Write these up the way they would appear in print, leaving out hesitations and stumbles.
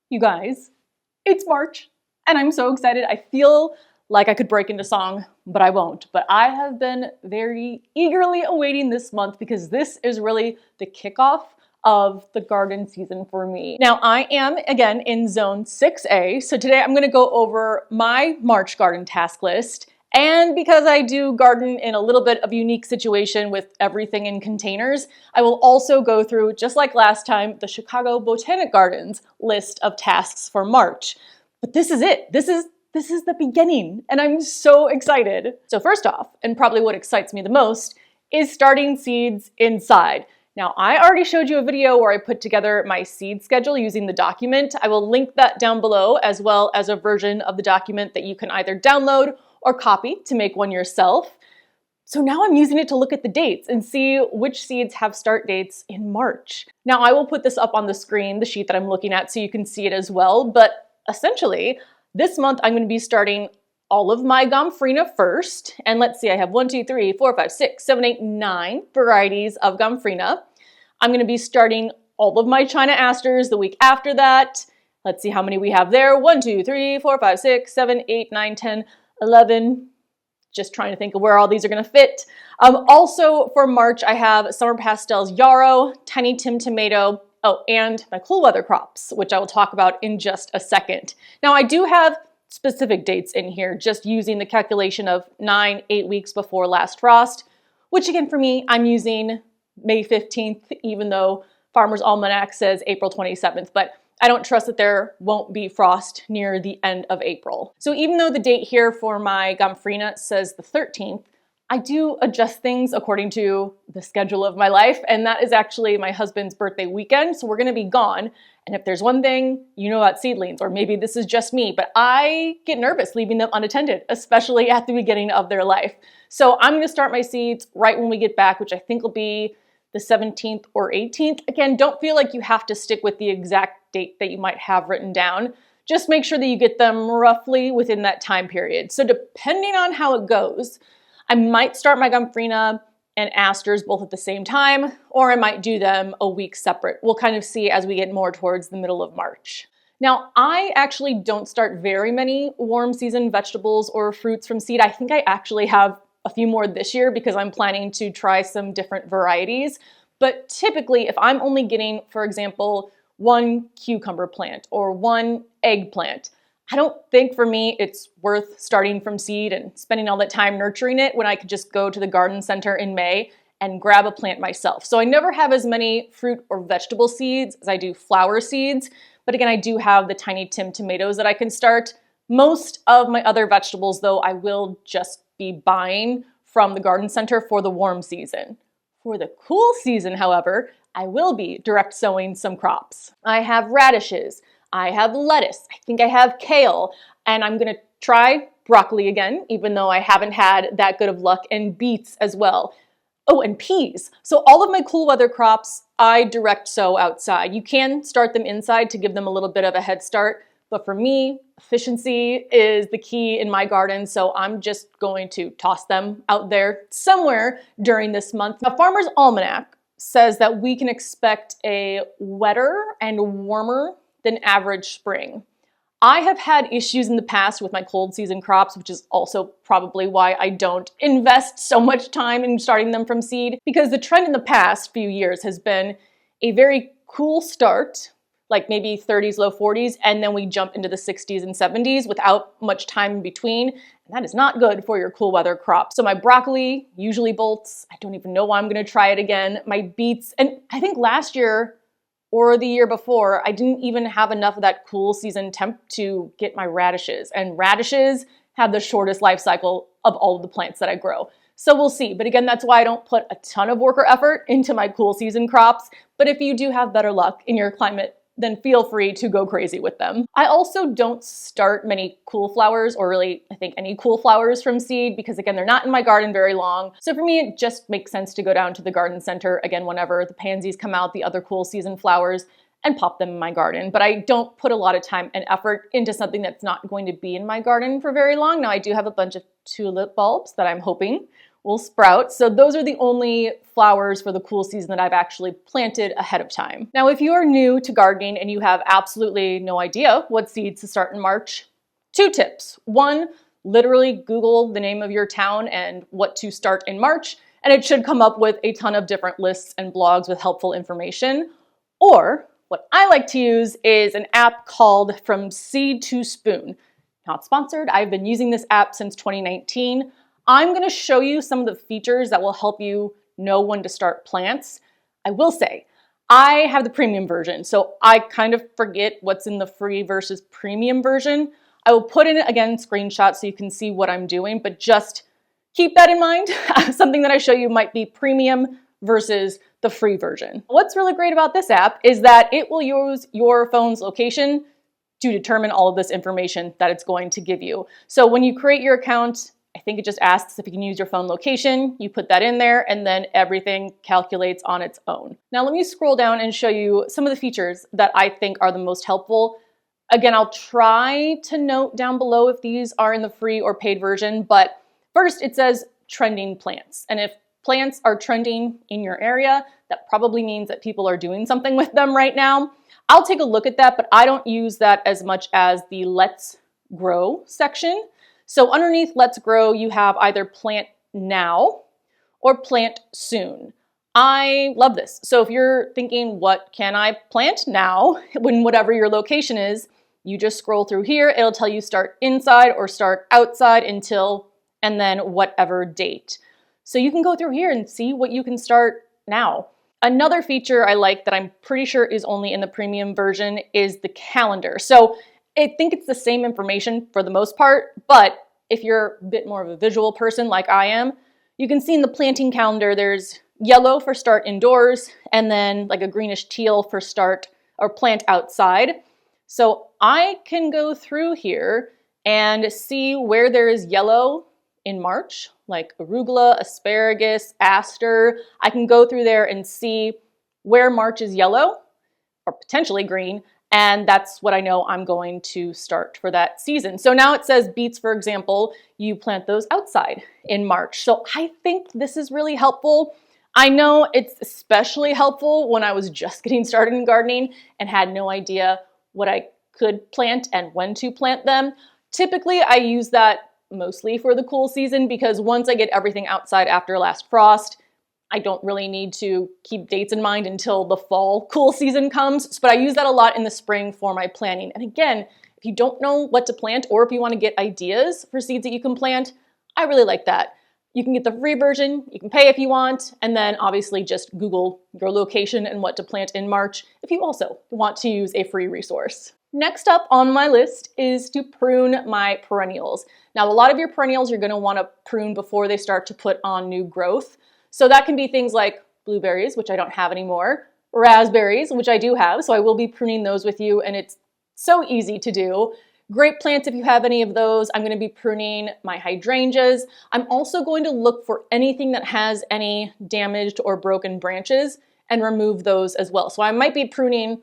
You guys, it's March and I'm so excited. I feel like I could break into song, but I won't. But I have been very eagerly awaiting this month because this is really the kickoff of the garden season for me. Now I am again in zone 6A. So today I'm gonna go over my March garden task list. And because I do garden in a little bit of a unique situation with everything in containers, I will also go through, just like last time, the Chicago Botanic Garden's list of tasks for March. But this is it. This is the beginning, and I'm so excited. So first off, and probably what excites me the most, is starting seeds inside. Now, I already showed you a video where I put together my seed schedule using the document. I will link that down below, as well as a version of the document that you can either download or copy to make one yourself. So now I'm using it to look at the dates and see which seeds have start dates in March. Now I will put this up on the screen, the sheet that I'm looking at, so you can see it as well. But essentially, this month I'm going to be starting all of my Gomphrena first. And let's see, I have 1, 2, 3, 4, 5, 6, 7, 8, 9 varieties of Gomphrena. I'm going to be starting all of my China Asters the week after that. Let's see how many we have there. 1, 2, 3, 4, 5, 6, 7, 8, 9, 10, 11. Just trying to think of where all these are going to fit. Also for March, I have Summer Pastels Yarrow, Tiny Tim Tomato, and my cool weather crops, which I will talk about in just a second. Now I do have specific dates in here, just using the calculation of 8 weeks before last frost, which again for me, I'm using May 15th, even though Farmer's Almanac says April 27th, but I don't trust that there won't be frost near the end of April. So even though the date here for my Gomphrena says the 13th, I do adjust things according to the schedule of my life, and that is actually my husband's birthday weekend, so we're gonna be gone. And if there's one thing you know about seedlings, or maybe this is just me, but I get nervous leaving them unattended, especially at the beginning of their life. So I'm gonna start my seeds right when we get back, which I think will be the 17th or 18th. Again, don't feel like you have to stick with the exact date that you might have written down. Just make sure that you get them roughly within that time period. So depending on how it goes, I might start my Gomphrena and Asters both at the same time, or I might do them a week separate. We'll kind of see as we get more towards the middle of March. Now, I actually don't start very many warm season vegetables or fruits from seed. I think I actually have a few more this year because I'm planning to try some different varieties. But typically, if I'm only getting, for example, one cucumber plant or one eggplant, I don't think for me it's worth starting from seed and spending all that time nurturing it when I could just go to the garden center in May and grab a plant myself. So I never have as many fruit or vegetable seeds as I do flower seeds. But again, I do have the Tiny Tim tomatoes that I can start. Most of my other vegetables, though, I will just be buying from the garden center for the warm season. For the cool season, however, I will be direct sowing some crops. I have radishes, I have lettuce, I think I have kale, and I'm gonna try broccoli again, even though I haven't had that good of luck, and beets as well. Oh, and peas. So all of my cool weather crops, I direct sow outside. You can start them inside to give them a little bit of a head start, but for me, efficiency is the key in my garden, so I'm just going to toss them out there somewhere during this month. Now, Farmer's Almanac says that we can expect a wetter and warmer than average spring. I have had issues in the past with my cold season crops, which is also probably why I don't invest so much time in starting them from seed, because the trend in the past few years has been a very cool start, like maybe 30s, low 40s, and then we jump into the 60s and 70s without much time in between. And that is not good for your cool weather crops. So my broccoli usually bolts. I don't even know why I'm gonna try it again. My beets, and I think last year or the year before, I didn't even have enough of that cool season temp to get my radishes. And radishes have the shortest life cycle of all of the plants that I grow. So we'll see. But again, that's why I don't put a ton of work or effort into my cool season crops. But if you do have better luck in your climate, then feel free to go crazy with them. I also don't start many cool flowers, or really, I think any cool flowers from seed, because again, they're not in my garden very long. So for me, it just makes sense to go down to the garden center, again, whenever the pansies come out, the other cool season flowers, and pop them in my garden. But I don't put a lot of time and effort into something that's not going to be in my garden for very long. Now, I do have a bunch of tulip bulbs that I'm hoping will sprout. So those are the only flowers for the cool season that I've actually planted ahead of time. Now, if you are new to gardening and you have absolutely no idea what seeds to start in March, 2 tips. 1, literally Google the name of your town and what to start in March, and it should come up with a ton of different lists and blogs with helpful information. Or what I like to use is an app called From Seed to Spoon. Not sponsored. I've been using this app since 2019. I'm going to show you some of the features that will help you know when to start plants. I will say, I have the premium version, so I kind of forget what's in the free versus premium version. I will put in, again, screenshots so you can see what I'm doing, but just keep that in mind. Something that I show you might be premium versus the free version. What's really great about this app is that it will use your phone's location to determine all of this information that it's going to give you. So when you create your account, I think it just asks if you can use your phone location, you put that in there, and then everything calculates on its own. Now let me scroll down and show you some of the features that I think are the most helpful. Again, I'll try to note down below if these are in the free or paid version, but first it says trending plants. And if plants are trending in your area, that probably means that people are doing something with them right now. I'll take a look at that, but I don't use that as much as the Let's Grow section. So underneath Let's Grow, you have either plant now or plant soon. I love this. So if you're thinking, what can I plant now, when whatever your location is, you just scroll through here. It'll tell you start inside or start outside until, and then whatever date. So you can go through here and see what you can start now. Another feature I like that I'm pretty sure is only in the premium version is the calendar. So I think it's the same information for the most part, but if you're a bit more of a visual person like I am, you can see in the planting calendar, there's yellow for start indoors, and then like a greenish teal for start or plant outside. So I can go through here and see where there is yellow in March, like arugula, asparagus, aster. I can go through there and see where March is yellow or potentially green, and that's what I know I'm going to start for that season. So now it says beets, for example, you plant those outside in March. So I think this is really helpful. I know it's especially helpful when I was just getting started in gardening and had no idea what I could plant and when to plant them. Typically, I use that mostly for the cool season because once I get everything outside after last frost, I don't really need to keep dates in mind until the fall cool season comes. But I use that a lot in the spring for my planting. And again, if you don't know what to plant or if you want to get ideas for seeds that you can plant, I really like that. You can get the free version, you can pay if you want, and then obviously just Google your location and what to plant in March if you also want to use a free resource. Next up on my list is to prune my perennials. Now, a lot of your perennials you're going to want to prune before they start to put on new growth. So that can be things like blueberries, which I don't have anymore, raspberries, which I do have, so I will be pruning those with you, and it's so easy to do. Grape plants, if you have any of those. I'm going to be pruning my hydrangeas. I'm also going to look for anything that has any damaged or broken branches and remove those as well. So I might be pruning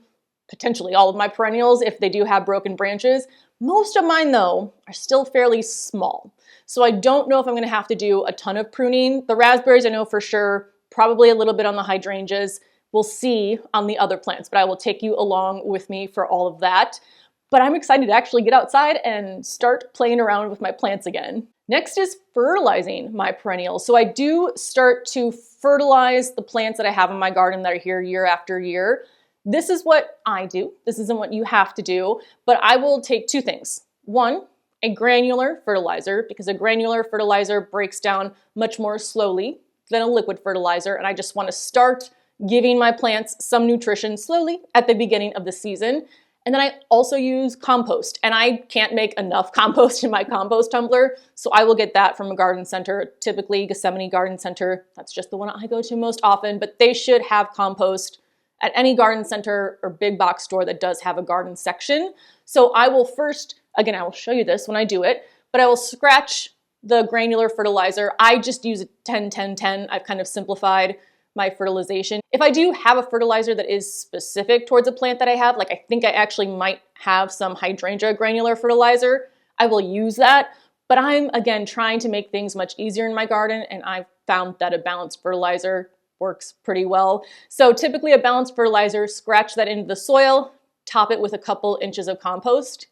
potentially all of my perennials if they do have broken branches. Most of mine, though, are still fairly small. So I don't know if I'm going to have to do a ton of pruning. The raspberries I know for sure, probably a little bit on the hydrangeas. We'll see on the other plants, but I will take you along with me for all of that. But I'm excited to actually get outside and start playing around with my plants again. Next is fertilizing my perennials. So I do start to fertilize the plants that I have in my garden that are here year after year. This is what I do. This isn't what you have to do, but I will take 2 things. 1, a granular fertilizer, because a granular fertilizer breaks down much more slowly than a liquid fertilizer, and I just want to start giving my plants some nutrition slowly at the beginning of the season. And then I also use compost, and I can't make enough compost in my compost tumbler, so I will get that from a garden center, typically Gethsemane Garden Center. That's just the one I go to most often, but they should have compost at any garden center or big box store that does have a garden section. So I will first, again, I will show you this when I do it, but I will scratch the granular fertilizer. I just use a 10-10-10. I've kind of simplified my fertilization. If I do have a fertilizer that is specific towards a plant that I have, like I think I actually might have some hydrangea granular fertilizer, I will use that. But I'm, again, trying to make things much easier in my garden, and I've found that a balanced fertilizer works pretty well. So typically a balanced fertilizer, scratch that into the soil, top it with a couple inches of compost,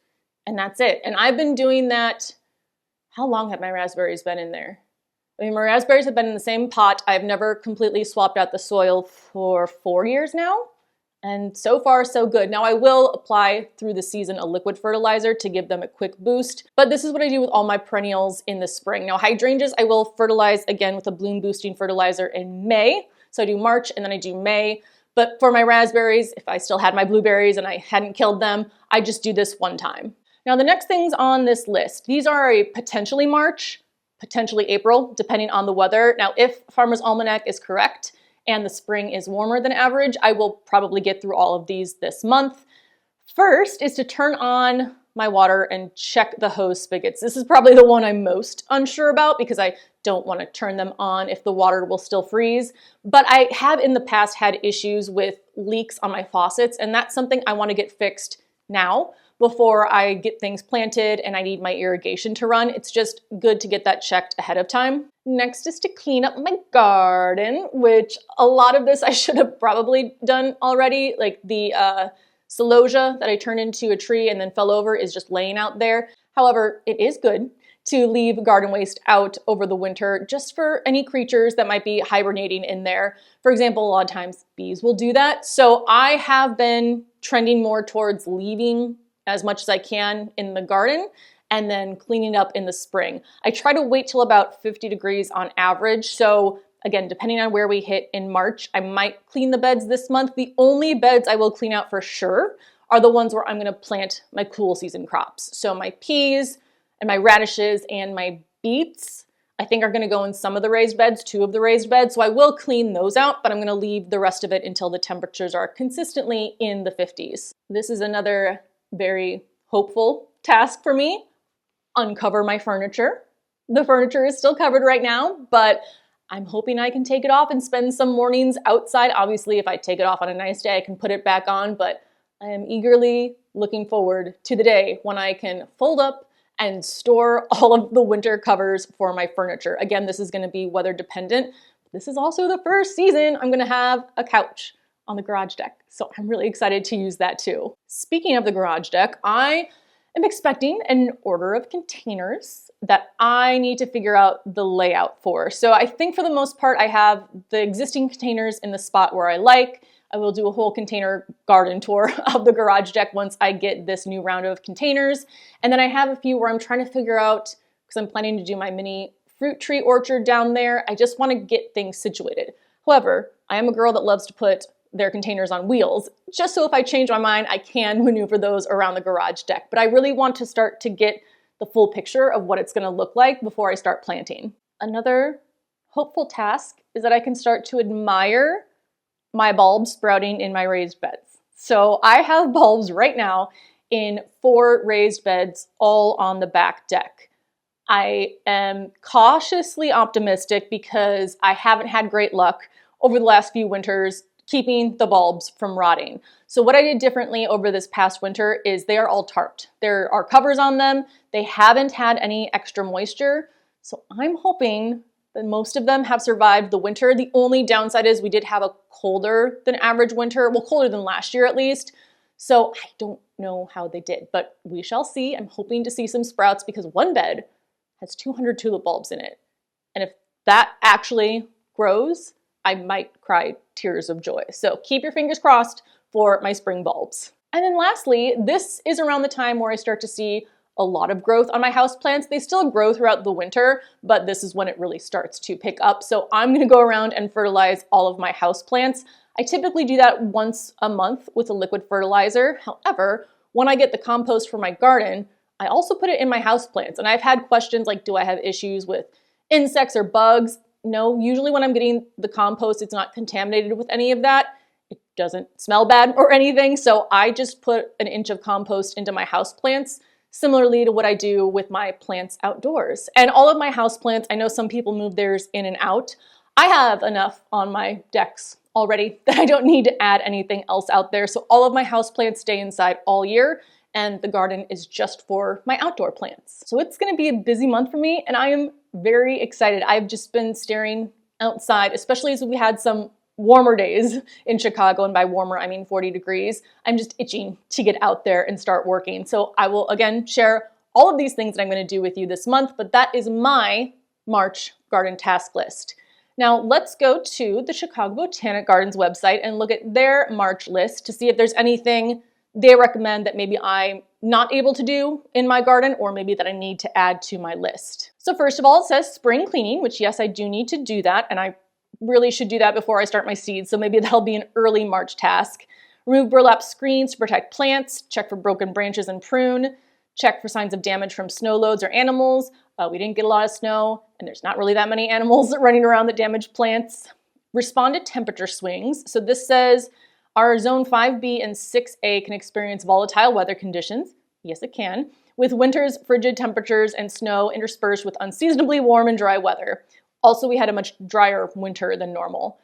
and that's it. And I've been doing that. How long have my raspberries been in there? I mean, my raspberries have been in the same pot. I've never completely swapped out the soil for 4 years now. And so far, so good. Now I will apply through the season a liquid fertilizer to give them a quick boost, but this is what I do with all my perennials in the spring. Now hydrangeas, I will fertilize again with a bloom boosting fertilizer in May. So I do March and then I do May. But for my raspberries, if I still had my blueberries and I hadn't killed them, I just do this one time. Now the next things on this list, these are a potentially March, potentially April, depending on the weather. Now if Farmer's Almanac is correct, and the spring is warmer than average, I will probably get through all of these this month. First is to turn on my water and check the hose spigots. This is probably the one I'm most unsure about because I don't want to turn them on if the water will still freeze. But I have in the past had issues with leaks on my faucets, and that's something I want to get fixed now before I get things planted and I need my irrigation to run. It's just good to get that checked ahead of time. Next is to clean up my garden, which a lot of this I should have probably done already. Like the celosia that I turned into a tree and then fell over is just laying out there. However, it is good to leave garden waste out over the winter just for any creatures that might be hibernating in there. For example, a lot of times bees will do that. So I have been trending more towards leaving as much as I can in the garden and then cleaning up in the spring. I try to wait till about 50 degrees on average. So again, depending on where we hit in March, I might clean the beds this month. The only beds I will clean out for sure are the ones where I'm gonna plant my cool season crops. So my peas and my radishes and my beets, I think are gonna go in some of the raised beds, 2 of the raised beds. So I will clean those out, but I'm gonna leave the rest of it until the temperatures are consistently in the 50s. This is another very hopeful task for me. Uncover my furniture. The furniture is still covered right now, but I'm hoping I can take it off and spend some mornings outside. Obviously, if I take it off on a nice day, I can put it back on, but I am eagerly looking forward to the day when I can fold up and store all of the winter covers for my furniture. Again, this is gonna be weather dependent. This is also the first season I'm gonna have a couch on the garage deck. So I'm really excited to use that too. Speaking of the garage deck, I am expecting an order of containers that I need to figure out the layout for. So I think for the most part, I have the existing containers in the spot where I like. I will do a whole container garden tour of the garage deck once I get this new round of containers. And then I have a few where I'm trying to figure out, because I'm planning to do my mini fruit tree orchard down there. I just want to get things situated. However, I am a girl that loves to put their containers on wheels, just so if I change my mind, I can maneuver those around the garage deck. But I really want to start to get the full picture of what it's gonna look like before I start planting. Another hopeful task is that I can start to admire my bulbs sprouting in my raised beds. So I have bulbs right now in 4 raised beds, all on the back deck. I am cautiously optimistic because I haven't had great luck over the last few winters keeping the bulbs from rotting. So what I did differently over this past winter is they are all tarped. There are covers on them. They haven't had any extra moisture. So I'm hoping that most of them have survived the winter. The only downside is we did have a colder than average winter, well, colder than last year at least. So I don't know how they did, but we shall see. I'm hoping to see some sprouts because one bed has 200 tulip bulbs in it. And if that actually grows, I might cry tears of joy. So keep your fingers crossed for my spring bulbs. And then lastly, this is around the time where I start to see a lot of growth on my houseplants. They still grow throughout the winter, but this is when it really starts to pick up. So I'm gonna go around and fertilize all of my houseplants. I typically do that once a month with a liquid fertilizer. However, when I get the compost for my garden, I also put it in my houseplants. And I've had questions like, do I have issues with insects or bugs? No, usually when I'm getting the compost, it's not contaminated with any of that. It doesn't smell bad or anything. So I just put an inch of compost into my houseplants, similarly to what I do with my plants outdoors. And all of my houseplants, I know some people move theirs in and out. I have enough on my decks already that I don't need to add anything else out there. So all of my houseplants stay inside all year. and the garden is just for my outdoor plants. So it's gonna be a busy month for me, and I am very excited. I've just been staring outside, especially as we had some warmer days in Chicago, and by warmer I mean 40 degrees. I'm just itching to get out there and start working. So I will again share all of these things that I'm going to do with you this month, but that is my March garden task list. Now let's go to the Chicago Botanic Garden's website and look at their March list to see if there's anything they recommend that maybe I'm not able to do in my garden, or maybe that I need to add to my list. So first of all, it says spring cleaning, which yes, I do need to do that, and I really should do that before I start my seeds, so maybe that'll be an early March task. Remove burlap screens to protect plants, check for broken branches and prune, check for signs of damage from snow loads or animals. We didn't get a lot of snow, and there's not really that many animals running around that damage plants. Respond to temperature swings. So this says our zone 5B and 6A can experience volatile weather conditions. Yes, it can, with winter's frigid temperatures and snow interspersed with unseasonably warm and dry weather. Also, we had a much drier winter than normal.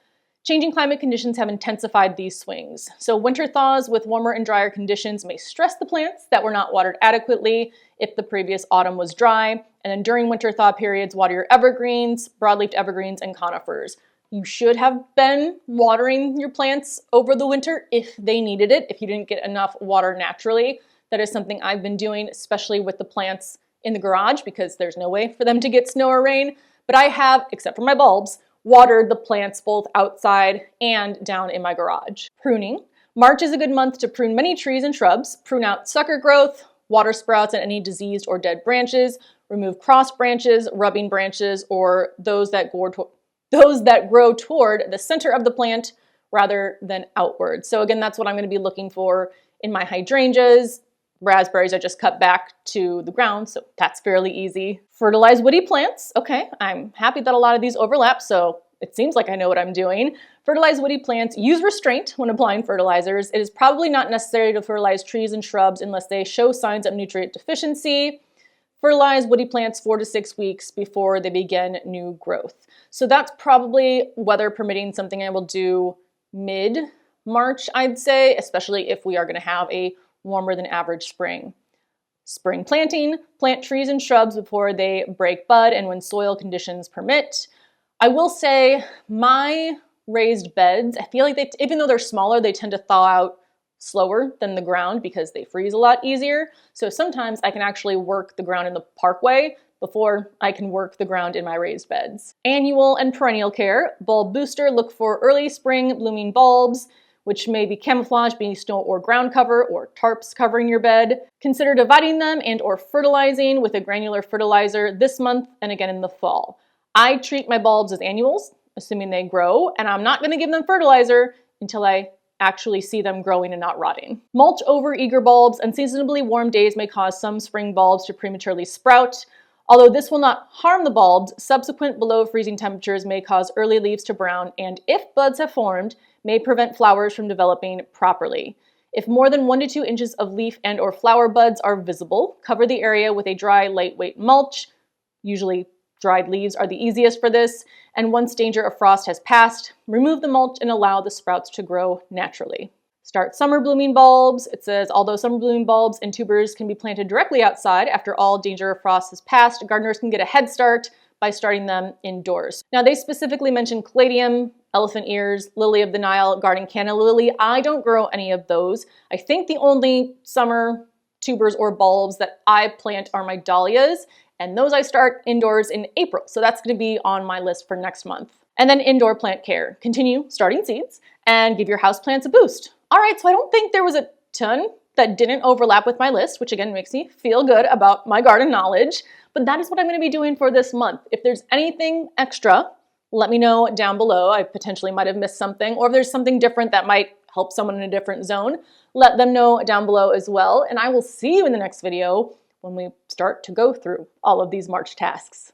Changing climate conditions have intensified these swings. So winter thaws with warmer and drier conditions may stress the plants that were not watered adequately if the previous autumn was dry. And then during winter thaw periods, water your evergreens, broadleaf evergreens, and conifers. You should have been watering your plants over the winter if they needed it, if you didn't get enough water naturally. That is something I've been doing, especially with the plants in the garage, because there's no way for them to get snow or rain. But I have, except for my bulbs, watered the plants both outside and down in my garage. Pruning. March is a good month to prune many trees and shrubs, prune out sucker growth, water sprouts, and any diseased or dead branches, remove cross branches, rubbing branches, or those that grow toward the center of the plant rather than outward. So again, that's what I'm going to be looking for in my hydrangeas. Raspberries I just cut back to the ground, so that's fairly easy. Fertilize woody plants. Okay, I'm happy that a lot of these overlap, so it seems like I know what I'm doing. Fertilize woody plants. Use restraint when applying fertilizers. It is probably not necessary to fertilize trees and shrubs unless they show signs of nutrient deficiency. Fertilize woody plants 4 to 6 weeks before they begin new growth. So that's probably, weather permitting, something I will do mid-March, I'd say, especially if we are going to have a warmer than average spring. Spring planting. Plant trees and shrubs before they break bud and when soil conditions permit. I will say my raised beds, I feel like they, even though they're smaller, they tend to thaw out slower than the ground because they freeze a lot easier. So sometimes I can actually work the ground in the parkway before I can work the ground in my raised beds. Annual and perennial care. Bulb booster. Look for early spring blooming bulbs, which may be camouflaged beneath snow or ground cover or tarps covering your bed. Consider dividing them and or fertilizing with a granular fertilizer this month and again in the fall. I treat my bulbs as annuals, assuming they grow, and I'm not going to give them fertilizer until I actually see them growing and not rotting. Mulch over eager bulbs. Unseasonably warm days may cause some spring bulbs to prematurely sprout. Although this will not harm the bulbs, subsequent below freezing temperatures may cause early leaves to brown, and if buds have formed, may prevent flowers from developing properly. If more than 1 to 2 inches of leaf and or flower buds are visible, cover the area with a dry, lightweight mulch. Usually dried leaves are the easiest for this, and once danger of frost has passed, remove the mulch and allow the sprouts to grow naturally. Start summer blooming bulbs. It says, although summer blooming bulbs and tubers can be planted directly outside after all danger of frost has passed, gardeners can get a head start by starting them indoors. Now they specifically mentioned caladium, elephant ears, lily of the Nile, garden canna lily. I don't grow any of those. I think the only summer tubers or bulbs that I plant are my dahlias, and those I start indoors in April. So that's going to be on my list for next month. And then indoor plant care. Continue starting seeds and give your houseplants a boost. All right, so I don't think there was a ton that didn't overlap with my list, which again makes me feel good about my garden knowledge, but that is what I'm going to be doing for this month. If there's anything extra, let me know down below. I potentially might have missed something, or if there's something different that might help someone in a different zone, let them know down below as well. And I will see you in the next video when we start to go through all of these March tasks.